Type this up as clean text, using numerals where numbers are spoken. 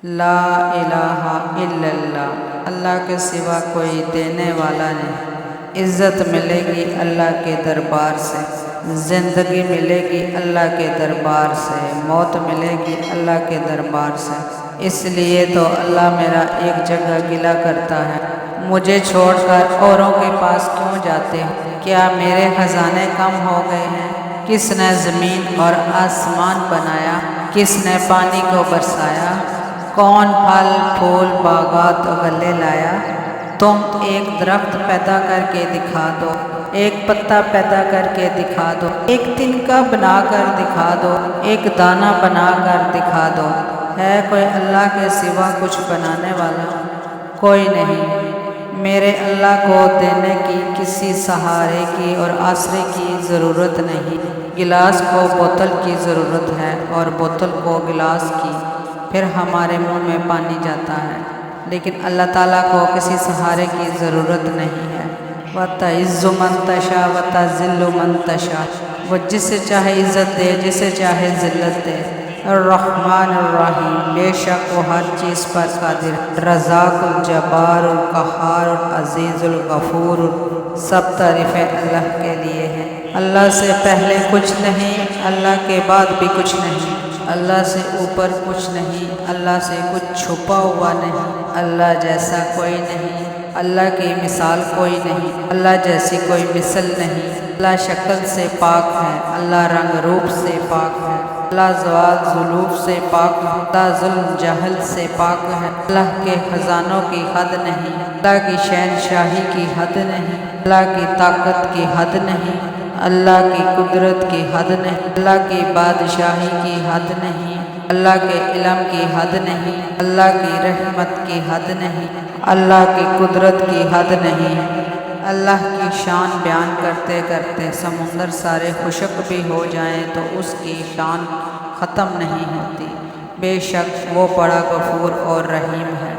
لا الہ الا اللہ، اللہ کے سوا کوئی دینے والا نہیں۔ عزت ملے گی اللہ کے دربار سے، زندگی ملے گی اللہ کے دربار سے، موت ملے گی اللہ کے دربار سے۔ اس لیے تو اللہ میرا ایک جگہ گلہ کرتا ہے، مجھے چھوڑ کر اوروں کے پاس کیوں جاتے ہو؟ کیا میرے خزانے کم ہو گئے ہیں؟ کس نے زمین اور آسمان بنایا؟ کس نے پانی کو برسایا؟ کون پھل پھول باغات اگلے لایا؟ تم ایک درخت پیدا کر کے دکھا دو، ایک پتا پیدا کر کے دکھا دو، ایک تنکا بنا کر دکھا دو، ایک دانہ بنا کر دکھا دو۔ ہے کوئی اللہ کے سوا کچھ بنانے والا؟ کوئی نہیں۔ میرے اللہ کو دینے کی کسی سہارے کی اور آسرے کی ضرورت نہیں۔ گلاس کو بوتل کی ضرورت ہے اور بوتل کو گلاس کی، پھر ہمارے منہ میں پانی جاتا ہے، لیکن اللہ تعالیٰ کو کسی سہارے کی ضرورت نہیں ہے۔ وَتَعِزُّ مَن تَشَاءُ وَتَذِلُّ مَن تَشَاءُ، وہ جسے چاہے عزت دے، جسے چاہے ذلت دے۔ الرحمن الرحیم، بے شک وہ ہر چیز پر قادر ہے۔ رزاق، الجبار، القہار، العزیز، الغفور، سب تعریفیں اللہ کے لیے ہیں۔ اللہ سے پہلے کچھ نہیں، اللہ کے بعد بھی کچھ نہیں، اللہ سے اوپر کچھ نہیں، اللہ سے کچھ چھپا ہوا نہیں۔ اللہ جیسا کوئی نہیں، اللہ کی مثال کوئی نہیں، اللہ جیسی کوئی مثل نہیں۔ اللہ شکل سے پاک ہے، اللہ رنگ روپ سے پاک ہے، اللہ زوال ظلوف سے پاک ہے، اللہ ظلم جہل سے پاک ہے۔ اللہ کے خزانوں کی حد نہیں، اللہ کی شہنشاہی کی حد نہیں، اللہ کی طاقت کی حد نہیں، اللہ کی قدرت کی حد نہیں، اللہ کی بادشاہی کی حد نہیں، اللہ کے علم کی حد نہیں، اللہ کی رحمت کی حد نہیں، اللہ کی قدرت کی حد نہیں۔ اللہ کی شان بیان کرتے کرتے سمندر سارے خشک بھی ہو جائیں تو اس کی شان ختم نہیں ہوتی۔ بے شک وہ بڑا غفور اور رحیم ہے۔